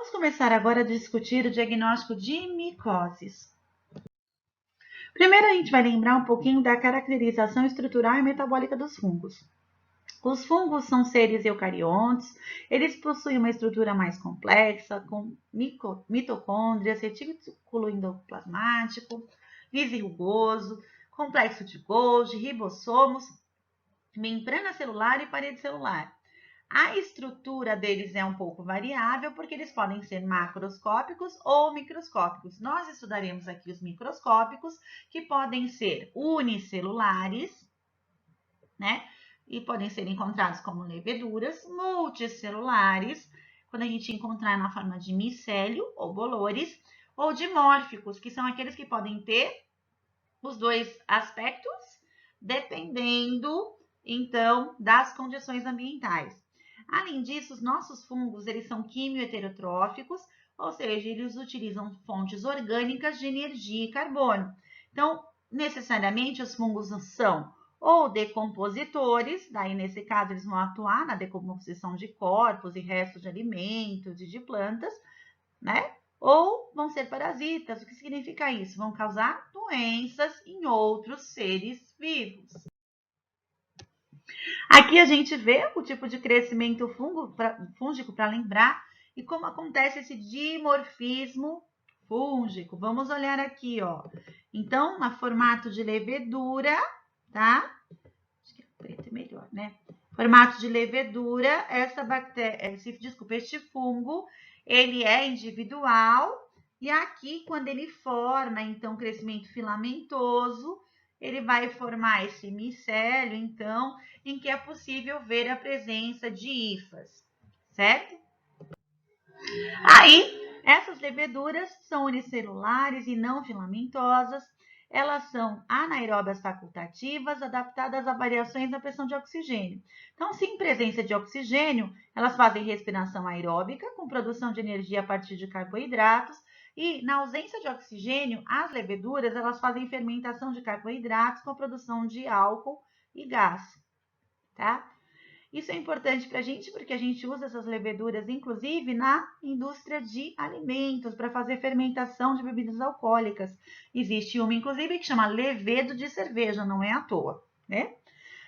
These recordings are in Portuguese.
Vamos começar agora a discutir o diagnóstico de micoses. Primeiro, a gente vai lembrar um pouquinho da caracterização estrutural e metabólica dos fungos. Os fungos são seres eucariontes, eles possuem uma estrutura mais complexa, com mitocôndrias, retículo endoplasmático, liso e rugoso, complexo de Golgi, ribossomos, membrana celular e parede celular. A estrutura deles é um pouco variável, porque eles podem ser macroscópicos ou microscópicos. Nós estudaremos aqui os microscópicos, que podem ser unicelulares, né? E podem ser encontrados como leveduras, multicelulares, quando a gente encontrar na forma de micélio ou bolores, ou dimórficos, que são aqueles que podem ter os dois aspectos, dependendo, então, das condições ambientais. Além disso, os nossos fungos, eles são quimioheterotróficos, ou seja, eles utilizam fontes orgânicas de energia e carbono. Então, necessariamente, os fungos são ou decompositores, daí nesse caso eles vão atuar na decomposição de corpos e restos de alimentos e de plantas, né? Ou vão ser parasitas. O que significa isso? Vão causar doenças em outros seres vivos. Aqui a gente vê o tipo de crescimento fúngico para lembrar e como acontece esse dimorfismo fúngico. Vamos olhar aqui, ó. Então, no formato de levedura, tá? Acho que preto é melhor, né? Formato de levedura, este fungo, ele é individual e aqui, quando ele forma, então, crescimento filamentoso, ele vai formar esse micélio, então, em que é possível ver a presença de hifas, certo? Aí, essas leveduras são unicelulares e não filamentosas. Elas são anaeróbias facultativas, adaptadas a variações na pressão de oxigênio. Então, se em presença de oxigênio, elas fazem respiração aeróbica, com produção de energia a partir de carboidratos, e na ausência de oxigênio, as leveduras elas fazem fermentação de carboidratos com a produção de álcool e gás, tá? Isso é importante para a gente porque a gente usa essas leveduras, inclusive, na indústria de alimentos, para fazer fermentação de bebidas alcoólicas. Existe uma, inclusive, que chama levedo de cerveja, não é à toa, né?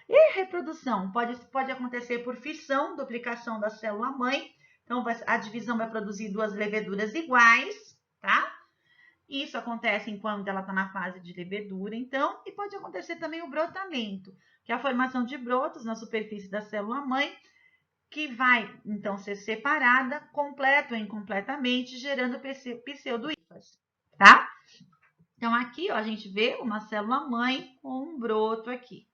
E reprodução pode acontecer por fissão, duplicação da célula-mãe. Então, a divisão vai produzir duas leveduras iguais, tá? Isso acontece enquanto ela está na fase de levedura, então, e pode acontecer também o brotamento, que é a formação de brotos na superfície da célula-mãe, que vai, então, ser separada, completa ou incompletamente, gerando pseudo-hifas, tá? Então, aqui, ó, a gente vê uma célula-mãe com um broto aqui,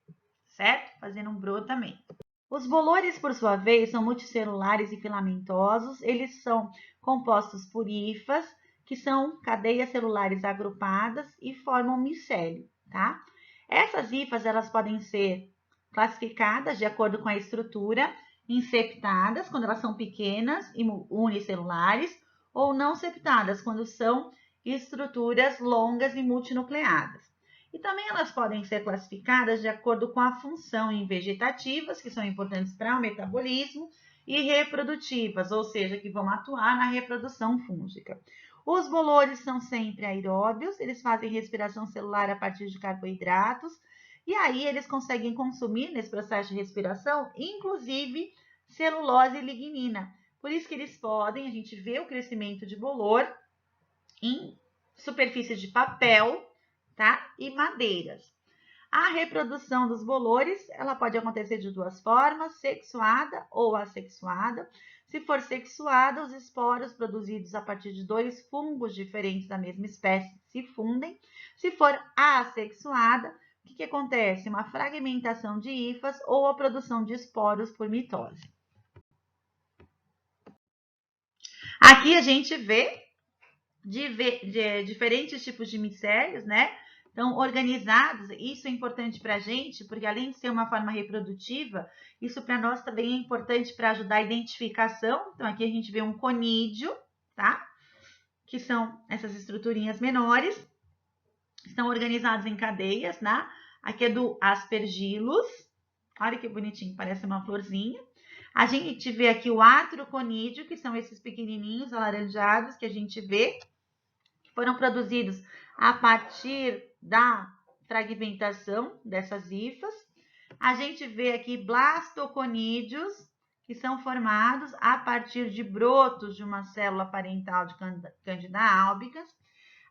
certo? Fazendo um brotamento. Os bolores, por sua vez, são multicelulares e filamentosos, eles são compostos por hifas, que são cadeias celulares agrupadas e formam micélio, tá? Essas hifas, elas podem ser classificadas de acordo com a estrutura em septadas, quando elas são pequenas e unicelulares, ou não septadas, quando são estruturas longas e multinucleadas. E também elas podem ser classificadas de acordo com a função em vegetativas, que são importantes para o metabolismo, e reprodutivas, ou seja, que vão atuar na reprodução fúngica. Os bolores são sempre aeróbios, eles fazem respiração celular a partir de carboidratos, e aí eles conseguem consumir nesse processo de respiração, inclusive celulose e lignina. Por isso que eles podem, a gente vê o crescimento de bolor em superfície de papel, tá? E madeiras. A reprodução dos bolores, ela pode acontecer de duas formas, sexuada ou assexuada. Se for sexuada, os esporos produzidos a partir de dois fungos diferentes da mesma espécie se fundem. Se for assexuada, o que acontece? Uma fragmentação de hifas ou a produção de esporos por mitose. Aqui a gente vê diferentes tipos de micélios, né? Então, organizados, isso é importante para a gente, porque além de ser uma forma reprodutiva, isso para nós também é importante para ajudar a identificação. Então, aqui a gente vê um conídeo, tá? Que são essas estruturinhas menores, estão organizados em cadeias, né? Aqui é do Aspergillus, olha que bonitinho, parece uma florzinha. A gente vê aqui o artroconídeo, que são esses pequenininhos alaranjados que a gente vê, que foram produzidos a partir da fragmentação dessas hifas. A gente vê aqui blastoconídeos, que são formados a partir de brotos de uma célula parental de Candida albicans.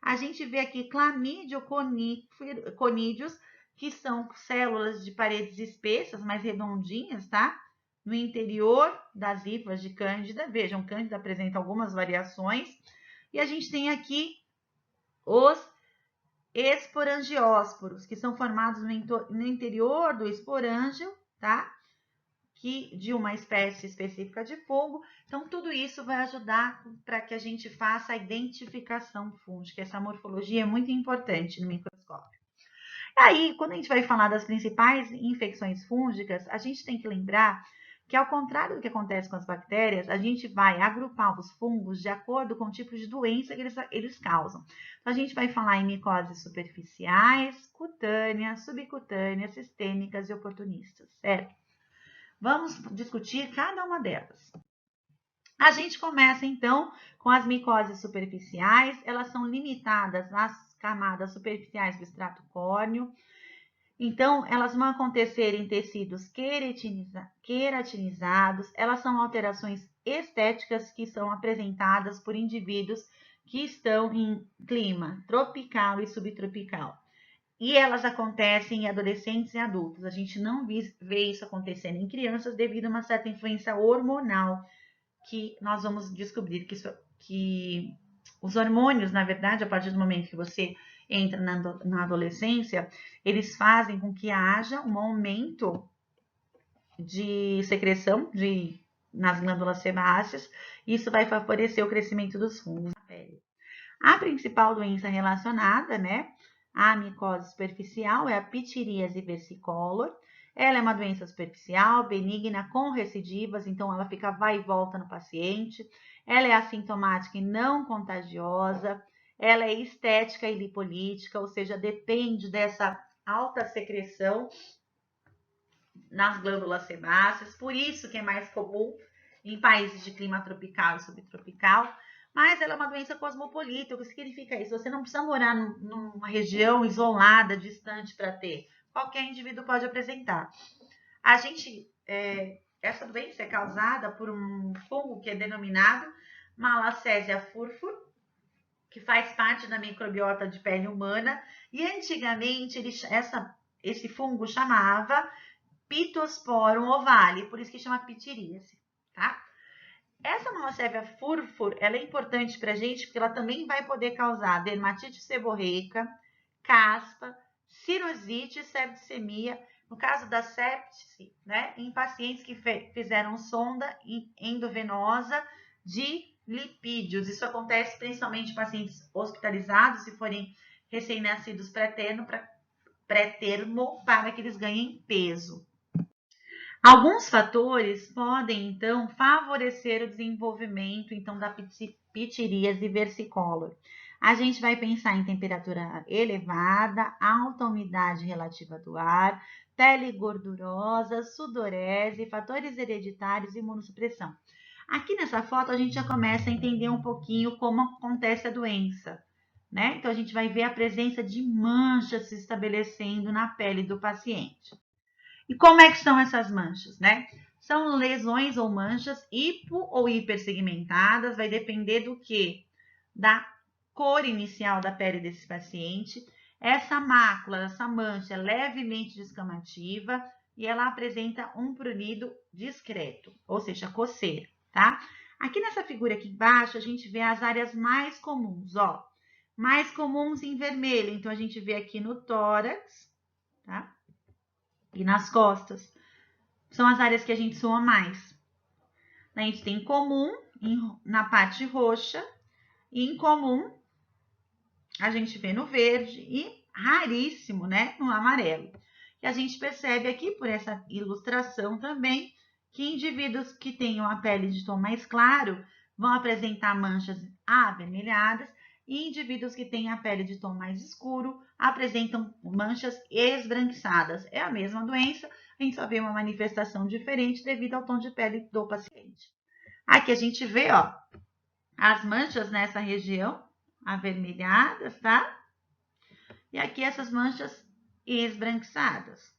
A gente vê aqui clamidioconídeos, que são células de paredes espessas, mais redondinhas, tá? No interior das hifas de Cândida. Vejam, Cândida apresenta algumas variações. E a gente tem aqui os esporangiósporos, que são formados no interior do esporângio, tá? De uma espécie específica de fungo. Então, tudo isso vai ajudar para que a gente faça a identificação fúngica. Essa morfologia é muito importante no microscópio. Aí, quando a gente vai falar das principais infecções fúngicas, a gente tem que lembrar que, ao contrário do que acontece com as bactérias, a gente vai agrupar os fungos de acordo com o tipo de doença que eles causam. Então, a gente vai falar em micoses superficiais, cutâneas, subcutâneas, sistêmicas e oportunistas, certo? Vamos discutir cada uma delas. A gente começa, então, com as micoses superficiais. Elas são limitadas nas camadas superficiais do extrato córneo. Então, elas vão acontecer em tecidos queratinizados. Elas são alterações estéticas que são apresentadas por indivíduos que estão em clima tropical e subtropical. E elas acontecem em adolescentes e adultos. A gente não vê isso acontecendo em crianças devido a uma certa influência hormonal, que nós vamos descobrir que os hormônios, na verdade, a partir do momento que você entra na adolescência, eles fazem com que haja um aumento de secreção nas glândulas sebáceas. Isso vai favorecer o crescimento dos fungos na pele. A principal doença relacionada, né, à micose superficial é a pitiríase versicolor. Ela é uma doença superficial, benigna, com recidivas, então ela fica vai e volta no paciente. Ela é assintomática e não contagiosa. Ela é estética e lipolítica, ou seja, depende dessa alta secreção nas glândulas sebáceas. Por isso que é mais comum em países de clima tropical e subtropical. Mas ela é uma doença cosmopolita. O que significa isso? Você não precisa morar numa região isolada, distante para ter. Qualquer indivíduo pode apresentar. Essa doença é causada por um fungo que é denominado Malassezia furfur, que faz parte da microbiota de pele humana. E antigamente esse fungo chamava Pittosporum ovale, por isso que chama pitiríase, tá? Essa Malassezia furfur, ela é importante para a gente porque ela também vai poder causar dermatite seborreica, caspa, cirrosite e septicemia. No caso da sepse, né, em pacientes que fizeram sonda endovenosa de lipídios. Isso acontece principalmente em pacientes hospitalizados, se forem recém-nascidos pré-termo, para que eles ganhem peso. Alguns fatores podem, então, favorecer o desenvolvimento, então, da pitiríase versicolor. A gente vai pensar em temperatura elevada, alta umidade relativa do ar, pele gordurosa, sudorese, fatores hereditários e imunossupressão. Aqui nessa foto, a gente já começa a entender um pouquinho como acontece a doença, né? Então, a gente vai ver a presença de manchas se estabelecendo na pele do paciente. E como é que são essas manchas, né? São lesões ou manchas hipo ou hipersegmentadas, vai depender do quê? Da cor inicial da pele desse paciente. Essa mácula, essa mancha é levemente descamativa e ela apresenta um prurido discreto, ou seja, coceira, tá? Aqui nessa figura aqui embaixo, a gente vê as áreas mais comuns, ó. Mais comuns em vermelho, então a gente vê aqui no tórax, tá? E nas costas. São as áreas que a gente sua mais. A gente tem comum na parte roxa e incomum a gente vê no verde e raríssimo, né, no amarelo. E a gente percebe aqui por essa ilustração também que indivíduos que tenham a pele de tom mais claro vão apresentar manchas avermelhadas e indivíduos que têm a pele de tom mais escuro apresentam manchas esbranquiçadas. É a mesma doença, a gente só vê uma manifestação diferente devido ao tom de pele do paciente. Aqui a gente vê, ó, as manchas nessa região avermelhadas, tá? E aqui essas manchas esbranquiçadas.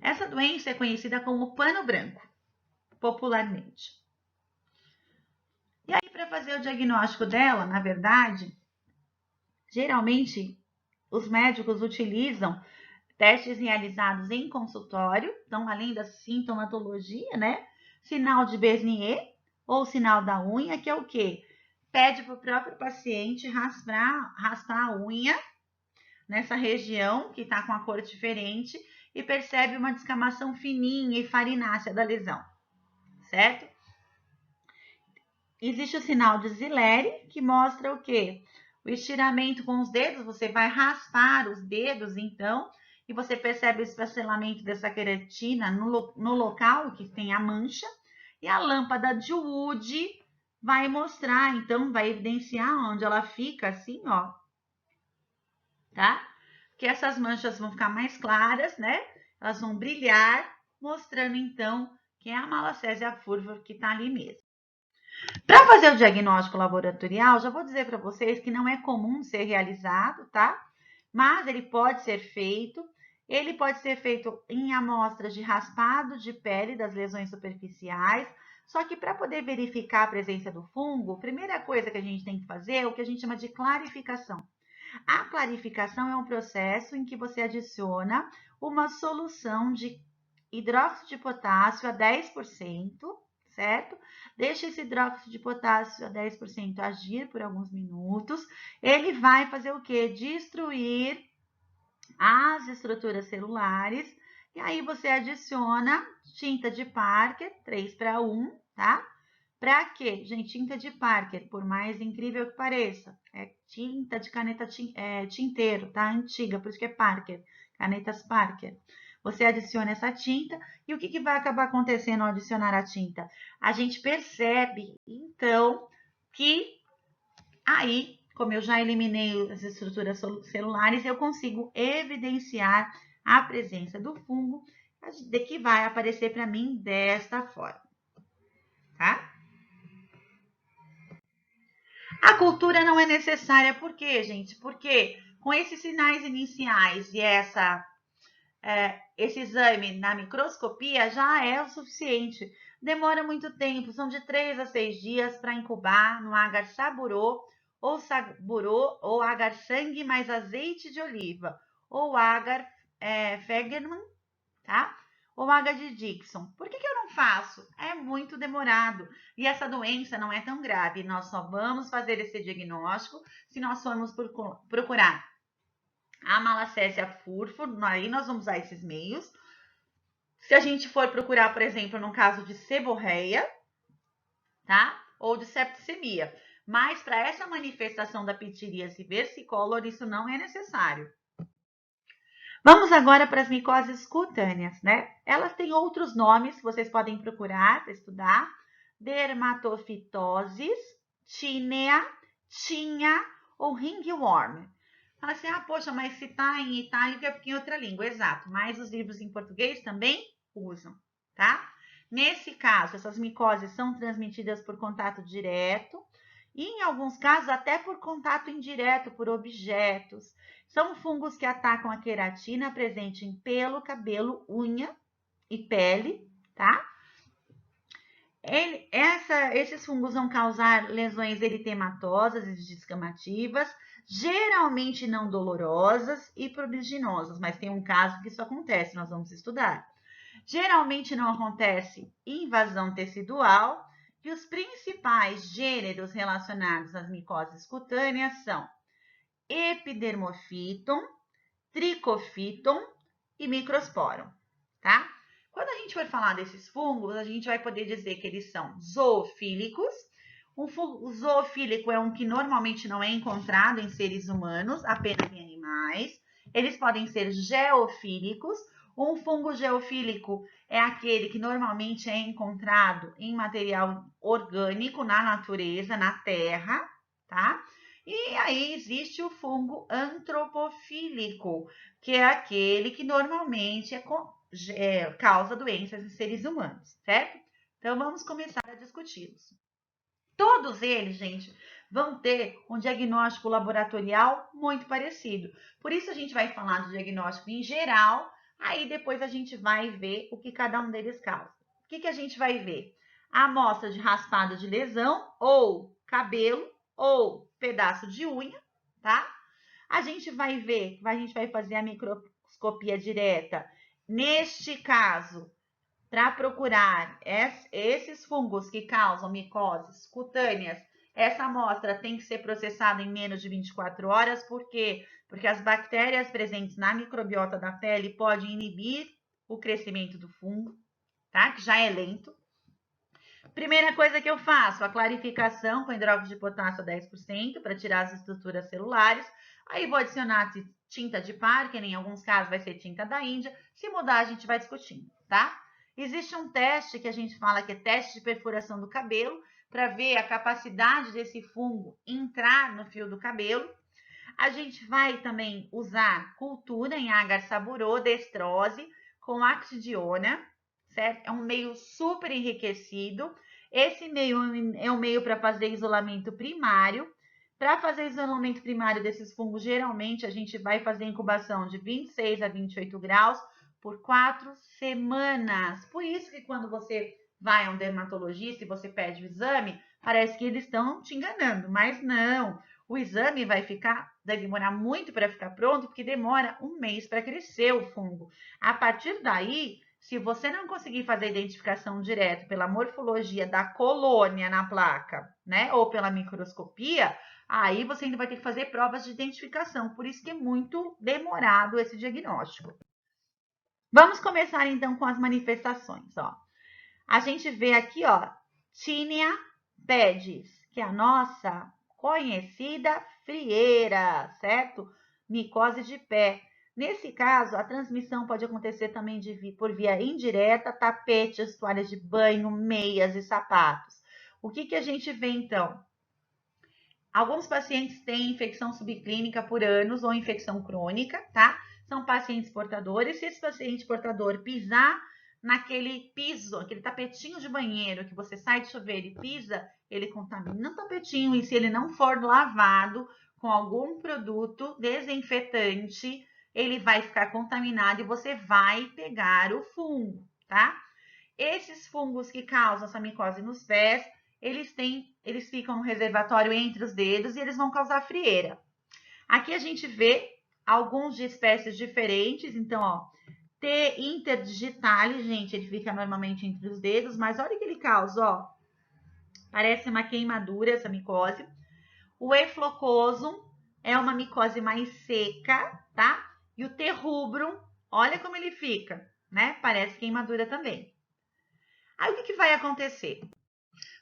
Essa doença é conhecida como pano branco, popularmente. E aí, para fazer o diagnóstico dela, na verdade, geralmente os médicos utilizam testes realizados em consultório, então, além da sintomatologia, né? Sinal de Bernier ou sinal da unha, que é o quê? Pede para o próprio paciente raspar a unha nessa região que está com a cor diferente e percebe uma descamação fininha e farinácea da lesão, certo? Existe o sinal de Zilleri, que mostra o quê? O estiramento com os dedos, você vai raspar os dedos, então, e você percebe o esfacelamento dessa queratina no local que tem a mancha. E a lâmpada de Wood vai mostrar, então, vai evidenciar onde ela fica assim, ó. Tá? Que essas manchas vão ficar mais claras, né? Elas vão brilhar, mostrando, então, que é a Malacésia furva que tá ali mesmo. Para fazer o diagnóstico laboratorial, já vou dizer para vocês que não é comum ser realizado, tá? Mas ele pode ser feito. Ele pode ser feito em amostras de raspado de pele das lesões superficiais. Só que para poder verificar a presença do fungo, a primeira coisa que a gente tem que fazer é o que a gente chama de clarificação. A clarificação é um processo em que você adiciona uma solução de hidróxido de potássio a 10%, certo? Deixa esse hidróxido de potássio a 10% agir por alguns minutos. Ele vai fazer o quê? Destruir as estruturas celulares. E aí você adiciona tinta de Parker, 3:1, tá? Para quê? Gente, tinta de Parker, por mais incrível que pareça, é tinta de caneta tinteiro, tá? Antiga, por isso que é Parker, canetas Parker. Você adiciona essa tinta e o que vai acabar acontecendo ao adicionar a tinta? A gente percebe, então, que aí, como eu já eliminei as estruturas celulares, eu consigo evidenciar a presença do fungo, que vai aparecer para mim desta forma, tá? A cultura não é necessária, por quê, gente? Porque com esses sinais iniciais e esse exame na microscopia já é o suficiente. Demora muito tempo, são de 3 a 6 dias para incubar no agar saburô ou agar sangue mais azeite de oliva, ou agar Fagerman, tá? Ou agar de Dixon. Por que eu não faço? É muito demorado. E essa doença não é tão grave. Nós só vamos fazer esse diagnóstico se nós formos procurar a Malacésia furfur, aí nós vamos usar esses meios. Se a gente for procurar, por exemplo, no caso de seborreia, tá? Ou de septicemia. Mas para essa manifestação da pitiríase versicolor, isso não é necessário. Vamos agora para as micoses cutâneas, né? Elas têm outros nomes que vocês podem procurar para estudar. Dermatofitoses, tínea, tinha ou ringworm. Fala assim, poxa, mas se tá em itálico é porque em outra língua. Exato, mas os livros em português também usam, tá? Nesse caso, essas micoses são transmitidas por contato direto e, em alguns casos, até por contato indireto, por objetos. São fungos que atacam a queratina presente em pelo, cabelo, unha e pele, tá? Esses fungos vão causar lesões eritematosas e descamativas, geralmente não dolorosas e pruriginosas, mas tem um caso que isso acontece, nós vamos estudar. Geralmente não acontece invasão tecidual e os principais gêneros relacionados às micoses cutâneas são Epidermophyton, Trichophyton e Microsporum, tá? Quando a gente for falar desses fungos, a gente vai poder dizer que eles são zoofílicos. Um fungo zoofílico é um que normalmente não é encontrado em seres humanos, apenas em animais. Eles podem ser geofílicos. Um fungo geofílico é aquele que normalmente é encontrado em material orgânico na natureza, na terra, tá? E aí existe o fungo antropofílico, que é aquele que normalmente causa doenças em seres humanos, certo? Então, vamos começar a discuti-los. Todos eles, gente, vão ter um diagnóstico laboratorial muito parecido. Por isso, a gente vai falar do diagnóstico em geral, aí depois a gente vai ver o que cada um deles causa. O que a gente vai ver? A amostra de raspado de lesão, ou cabelo, ou pedaço de unha, tá? A gente vai ver, a gente vai fazer a microscopia direta. Neste caso, para procurar esses fungos que causam micoses cutâneas, essa amostra tem que ser processada em menos de 24 horas. Por quê? Porque as bactérias presentes na microbiota da pele podem inibir o crescimento do fungo, tá? Que já é lento. Primeira coisa que eu faço, a clarificação com hidróxido de potássio a 10% para tirar as estruturas celulares. Aí vou adicionar tinta de Parker, em alguns casos vai ser tinta da Índia. Se mudar, a gente vai discutindo, tá? Existe um teste que a gente fala que é teste de perfuração do cabelo, para ver a capacidade desse fungo entrar no fio do cabelo. A gente vai também usar cultura em agar saburô, destrose, com axidiona, certo? É um meio super enriquecido. Esse meio é um meio para fazer isolamento primário. Para fazer isolamento primário desses fungos, geralmente a gente vai fazer incubação de 26 a 28 graus por 4 semanas. Por isso que quando você vai a um dermatologista e você pede o exame, parece que eles estão te enganando, mas não. O exame vai demorar muito para ficar pronto, porque demora um mês para crescer o fungo. A partir daí, se você não conseguir fazer a identificação direto pela morfologia da colônia na placa, né, ou pela microscopia, aí você ainda vai ter que fazer provas de identificação. Por isso que é muito demorado esse diagnóstico. Vamos começar então com as manifestações, ó. A gente vê aqui, ó, Tinea pedis, que é a nossa conhecida frieira, certo? Micose de pé. Nesse caso, a transmissão pode acontecer também por via indireta, tapetes, toalhas de banho, meias e sapatos. O que a gente vê, então? Alguns pacientes têm infecção subclínica por anos ou infecção crônica, tá? São pacientes portadores. Se esse paciente portador pisar naquele piso, aquele tapetinho de banheiro que você sai de chuveiro e pisa, ele contamina o tapetinho, e se ele não for lavado com algum produto desinfetante, ele vai ficar contaminado e você vai pegar o fungo, tá? Esses fungos que causam essa micose nos pés, eles ficam no reservatório entre os dedos e eles vão causar frieira. Aqui a gente vê alguns de espécies diferentes, então, ó, T. interdigitalis, gente, ele fica normalmente entre os dedos, mas olha o que ele causa, ó. Parece uma queimadura essa micose. O Eflocosum é uma micose mais seca, tá? E o T. rubrum, olha como ele fica, né? Parece queimadura também. Aí o que vai acontecer?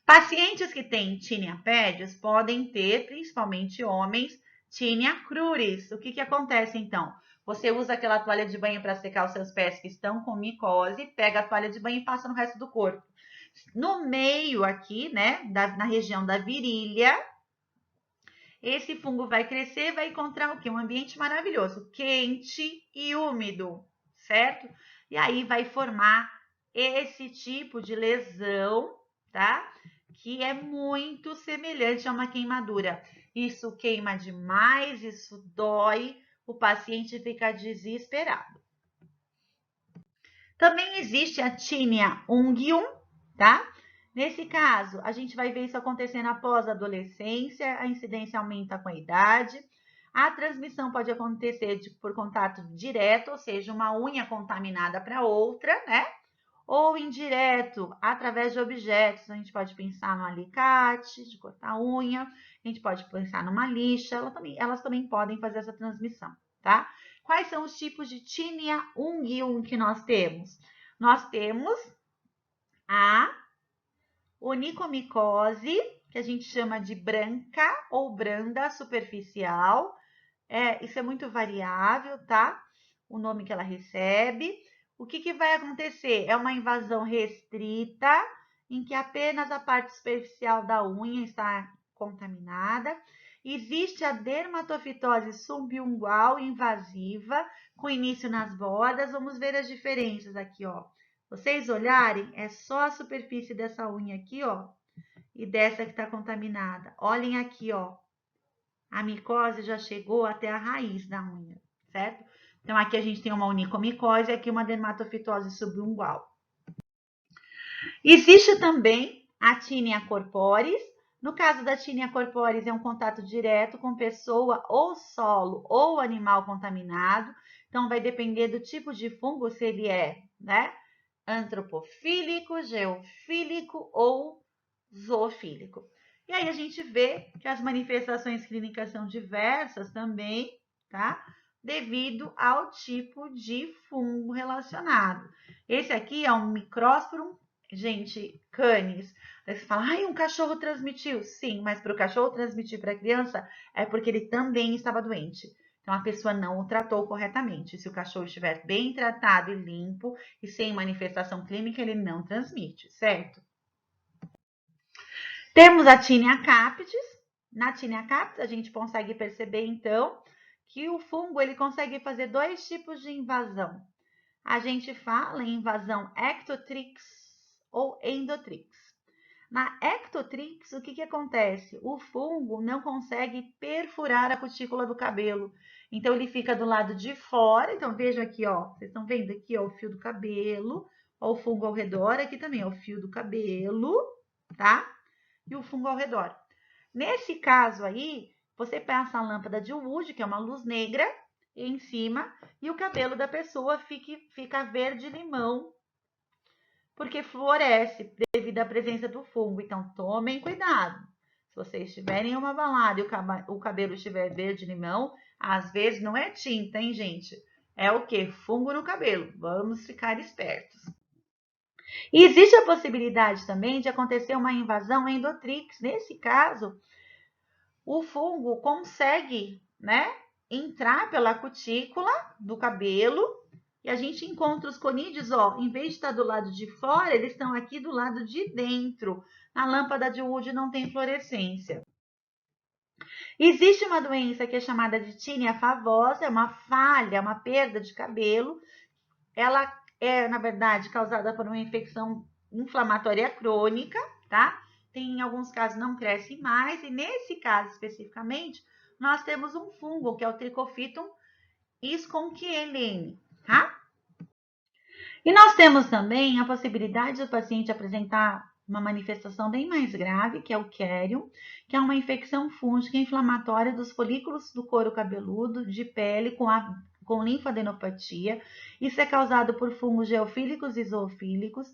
Pacientes que têm Tinea pedis podem ter, principalmente homens, Tinea cruris. O que acontece então? Você usa aquela toalha de banho para secar os seus pés que estão com micose, pega a toalha de banho e passa no resto do corpo. No meio aqui, né, na região da virilha, esse fungo vai crescer, vai encontrar o quê? Um ambiente maravilhoso, quente e úmido, certo? E aí vai formar esse tipo de lesão, tá? Que é muito semelhante a uma queimadura. Isso queima demais, isso dói, o paciente fica desesperado. Também existe a Tinea unguium, tá? Nesse caso, a gente vai ver isso acontecendo após a adolescência, a incidência aumenta com a idade. A transmissão pode acontecer por contato direto, ou seja, uma unha contaminada para outra, né? Ou indireto, através de objetos. A gente pode pensar no alicate, de cortar unha, a gente pode pensar numa lixa, elas também podem fazer essa transmissão, tá? Quais são os tipos de Tinea unguium que nós temos? Nós temos a onicomicose, que a gente chama de branca ou branda superficial. Isso é muito variável, tá? O nome que ela recebe. O que vai acontecer? É uma invasão restrita, em que apenas a parte superficial da unha está contaminada. Existe a dermatofitose subungual invasiva, com início nas bordas. Vamos ver as diferenças aqui, ó. Vocês olharem, é só a superfície dessa unha aqui, ó, e dessa que está contaminada. Olhem aqui, ó. A micose já chegou até a raiz da unha, certo? Então, aqui a gente tem uma onicomicose e aqui uma dermatofitose subungual. Existe também a Tinea corporis. No caso da Tinea corporis, é um contato direto com pessoa ou solo ou animal contaminado. Então, vai depender do tipo de fungo, se ele é, né, antropofílico, geofílico ou zoofílico. E aí a gente vê que as manifestações clínicas são diversas também, tá? Devido ao tipo de fungo relacionado. Esse aqui é um Microsporum, gente, canis. Aí você fala, ai, um cachorro transmitiu. Sim, mas para o cachorro transmitir para a criança é porque ele também estava doente. Então, a pessoa não o tratou corretamente. Se o cachorro estiver bem tratado e limpo e sem manifestação clínica, ele não transmite, certo? Temos a Tinea capitis. Na Tinea capitis, a gente consegue perceber, então, que o fungo ele consegue fazer dois tipos de invasão. A gente fala em invasão ectotrix ou endotrix. Na ectotrix, o que acontece? O fungo não consegue perfurar a cutícula do cabelo. Então, ele fica do lado de fora. Então, veja aqui, ó. Vocês estão vendo aqui, ó, o fio do cabelo. Ó, o fungo ao redor. Aqui também, ó, o fio do cabelo, tá? E o fungo ao redor. Nesse caso aí, você passa a lâmpada de Wood, que é uma luz negra, em cima, e o cabelo da pessoa fica verde-limão, porque fluoresce devido à presença do fungo. Então, tomem cuidado. Se vocês estiverem em uma balada e o cabelo estiver verde-limão, às vezes não é tinta, hein, gente? É o quê? Fungo no cabelo. Vamos ficar espertos. E existe a possibilidade também de acontecer uma invasão endotrix. Nesse caso, o fungo consegue, né, entrar pela cutícula do cabelo e a gente encontra os conídeos, ó, em vez de estar do lado de fora, eles estão aqui do lado de dentro. Na lâmpada de Wood não tem fluorescência. Existe uma doença que é chamada de tinea favosa, é uma falha, uma perda de cabelo. Ela é, na verdade, causada por uma infecção inflamatória crônica, tá? Tem, em alguns casos, não cresce mais, e nesse caso especificamente, nós temos um fungo, que é o Trichophyton sconchielene, tá? E nós temos também a possibilidade do paciente apresentar uma manifestação bem mais grave, que é o Carium, que é uma infecção fúngica inflamatória dos folículos do couro cabeludo, de pele, com linfadenopatia. Isso é causado por fungos geofílicos e zoofílicos.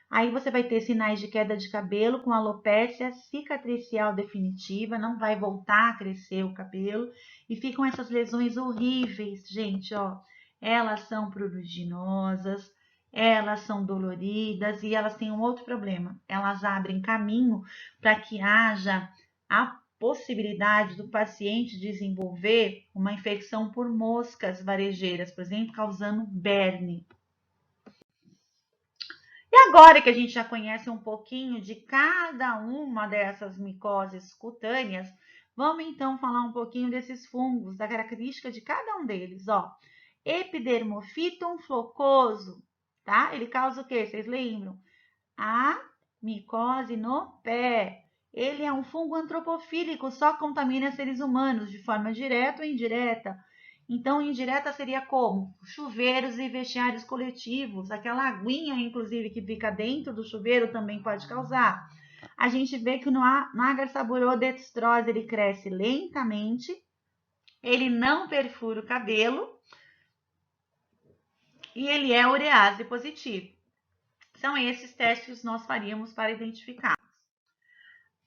Aí você vai ter sinais de queda de cabelo com alopécia cicatricial definitiva, não vai voltar a crescer o cabelo. E ficam essas lesões horríveis, gente, ó. Elas são pruriginosas, elas são doloridas e elas têm um outro problema. Elas abrem caminho para que haja a possibilidade do paciente desenvolver uma infecção por moscas varejeiras, por exemplo, causando berne. E agora que a gente já conhece um pouquinho de cada uma dessas micoses cutâneas, vamos então falar um pouquinho desses fungos, da característica de cada um deles, ó. Epidermophyton flocoso, tá? Ele causa o quê? Vocês lembram? A micose no pé. Ele é um fungo antropofílico, só contamina seres humanos de forma direta ou indireta. Então, indireta seria como? Chuveiros e vestiários coletivos. Aquela aguinha, inclusive, que fica dentro do chuveiro também pode causar. A gente vê que no agar saburodextrose ele cresce lentamente, ele não perfura o cabelo e ele é urease positivo. São esses testes que nós faríamos para identificar.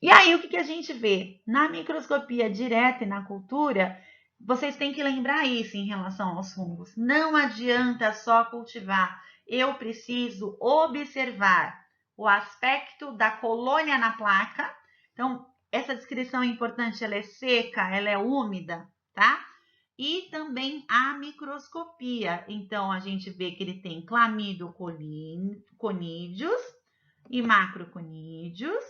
E aí, o que a gente vê? Na microscopia direta e na cultura, vocês têm que lembrar isso em relação aos fungos. Não adianta só cultivar. Eu preciso observar o aspecto da colônia na placa. Então, essa descrição é importante, ela é seca, ela é úmida, tá? E também a microscopia. Então, a gente vê que ele tem clamidoconídeos e macroconídeos,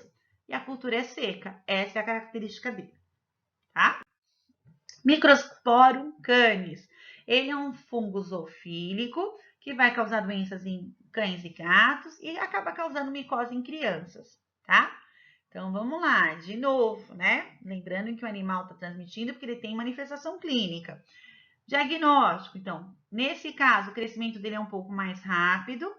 e a cultura é seca. Essa é a característica dele, tá? Microsporum canis. Ele é um fungo zoofílico que vai causar doenças em cães e gatos e acaba causando micose em crianças, tá? Então, vamos lá, de novo, né? Lembrando que o animal está transmitindo porque ele tem manifestação clínica. Diagnóstico, então, nesse caso, o crescimento dele é um pouco mais rápido.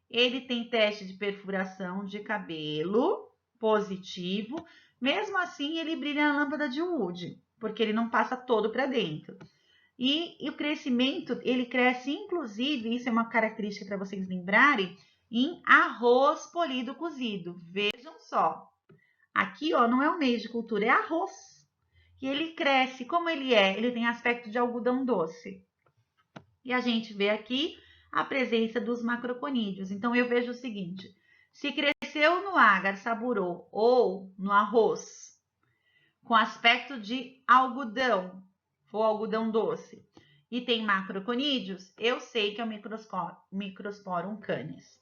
Ele tem teste de perfuração de cabelo positivo. Mesmo assim, ele brilha na lâmpada de Wood, porque ele não passa todo para dentro. E o crescimento, ele cresce, inclusive, isso é uma característica para vocês lembrarem, em arroz polido cozido. Vejam só. Aqui, ó, não é o meio de cultura, é arroz. E ele cresce, como ele é? Ele tem aspecto de algodão doce. E a gente vê aqui a presença dos macroconídeos. Então, eu vejo o seguinte, se cresceu no agar saburô ou no arroz, com aspecto de algodão ou algodão doce, e tem macroconídeos, eu sei que é o Microsporum canis.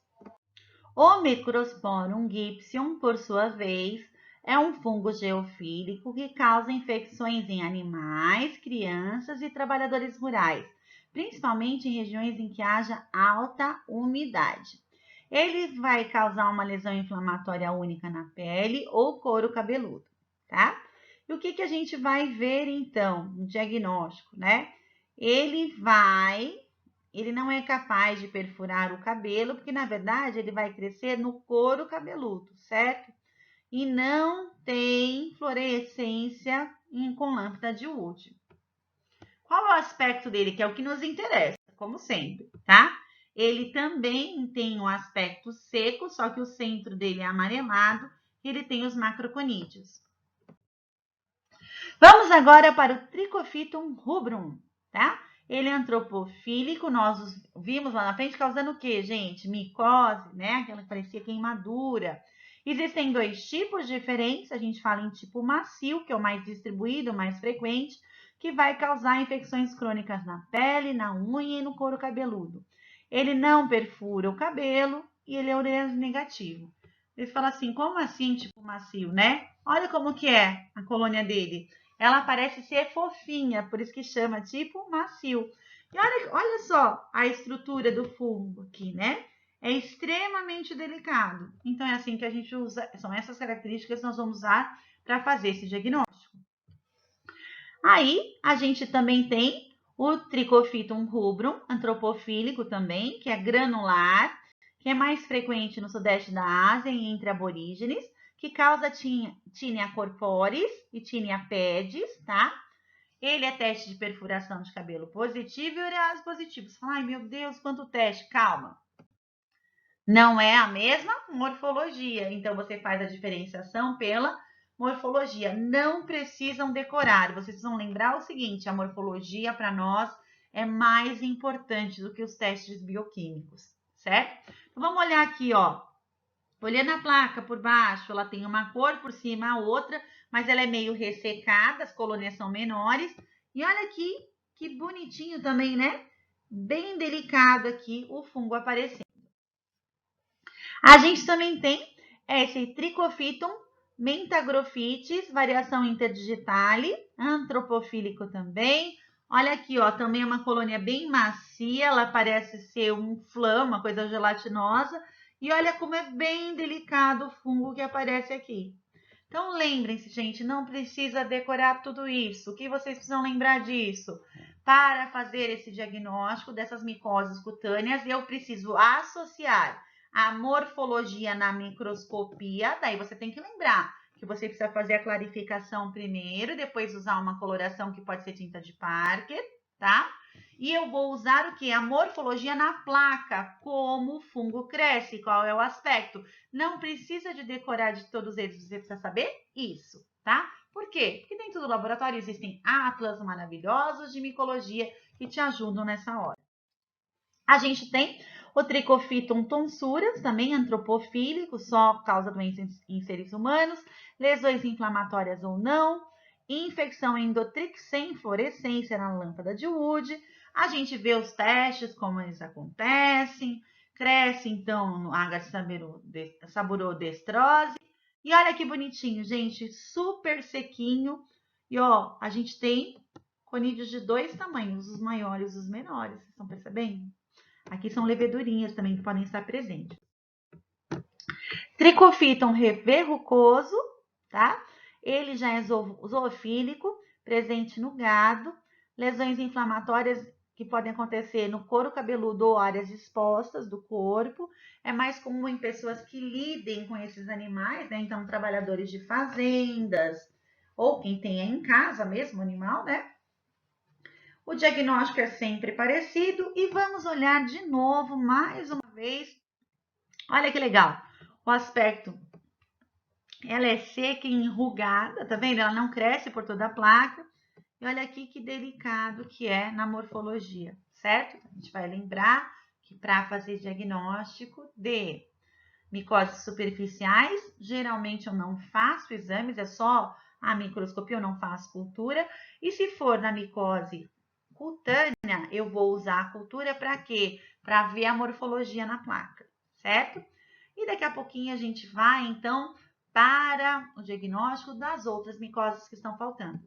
O Microsporum gypsum, por sua vez, é um fungo geofílico que causa infecções em animais, crianças e trabalhadores rurais, principalmente em regiões em que haja alta umidade. Ele vai causar uma lesão inflamatória única na pele ou couro cabeludo, tá? E o que a gente vai ver então no diagnóstico, né? Ele não é capaz de perfurar o cabelo, porque na verdade ele vai crescer no couro cabeludo, certo? E não tem fluorescência com lâmpada de Wood. Qual é o aspecto dele, que é o que nos interessa, como sempre, tá? Ele também tem um aspecto seco, só que o centro dele é amarelado e ele tem os macroconídeos. Vamos agora para o Trichophytum rubrum, tá? Ele é antropofílico, nós vimos lá na frente, causando o quê, gente? Micose, né? Aquela que parecia queimadura. Existem dois tipos diferentes, a gente fala em tipo macio, que é o mais distribuído, o mais frequente, que vai causar infecções crônicas na pele, na unha e no couro cabeludo. Ele não perfura o cabelo e ele é urease negativo. Eles falam assim, como assim tipo macio, né? Olha como que é a colônia dele. Ela parece ser fofinha, por isso que chama tipo macio. E olha só a estrutura do fungo aqui, né? É extremamente delicado. Então, é assim que a gente usa, são essas características que nós vamos usar para fazer esse diagnóstico. Aí, a gente também tem o Trichophytum rubrum, antropofílico também, que é granular, que é mais frequente no sudeste da Ásia e entre aborígenes, que causa Tinea corporis e Tinea pedis, tá? Ele é teste de perfuração de cabelo positivo e urease positivo. Você fala, ai meu Deus, quanto teste. Calma. Não é a mesma morfologia, então você faz a diferenciação pela morfologia. Não precisam decorar, vocês precisam lembrar o seguinte, a morfologia para nós é mais importante do que os testes bioquímicos, certo? Então, vamos olhar aqui, ó. Olhando a placa por baixo, ela tem uma cor, por cima a outra, mas ela é meio ressecada, as colônias são menores. E olha aqui, que bonitinho também, né? Bem delicado aqui o fungo aparecendo. A gente também tem esse Trichophytum mentagrophytes, variação interdigitale, antropofílico também. Olha aqui, ó, também é uma colônia bem macia, ela parece ser um flan, uma coisa gelatinosa. E olha como é bem delicado o fungo que aparece aqui. Então, lembrem-se, gente, não precisa decorar tudo isso. O que vocês precisam lembrar disso? Para fazer esse diagnóstico dessas micoses cutâneas, eu preciso associar a morfologia na microscopia. Daí você tem que lembrar que você precisa fazer a clarificação primeiro, depois usar uma coloração que pode ser tinta de Parker, tá? E eu vou usar o que? A morfologia na placa, como o fungo cresce, qual é o aspecto. Não precisa de decorar de todos eles, você precisa saber isso, tá? Por quê? Porque dentro do laboratório existem atlas maravilhosos de micologia que te ajudam nessa hora. A gente tem o Trichophytum tonsuras, também antropofílico, só causa doenças em seres humanos, lesões inflamatórias ou não, infecção endotrix sem fluorescência na lâmpada de Wood. A gente vê os testes, como eles acontecem, cresce então no Agar saburodestrose. E olha que bonitinho, gente, super sequinho. E ó, a gente tem Conídeos de 2 tamanhos, os maiores e os menores, vocês estão percebendo? Aqui são levedurinhas também que podem estar presentes. Tricofita, um verrucoso, tá? Ele já é zoofílico, presente no gado. Lesões inflamatórias que podem acontecer no couro cabeludo ou áreas expostas do corpo. É mais comum em pessoas que lidem com esses animais, né? Então, trabalhadores de fazendas, ou quem tenha em casa mesmo o animal, né? O diagnóstico é sempre parecido e vamos olhar de novo, mais uma vez. Olha que legal, o aspecto. Ela é seca e enrugada, tá vendo? Ela não cresce por toda a placa. E olha aqui que delicado que é na morfologia, certo? A gente vai lembrar que para fazer diagnóstico de micoses superficiais, geralmente eu não faço exames, é só a microscopia, eu não faço cultura. E se for na micose cutânea, eu vou usar a cultura para quê? Para ver a morfologia na placa, certo? E daqui a pouquinho a gente vai, então, para o diagnóstico das outras micoses que estão faltando.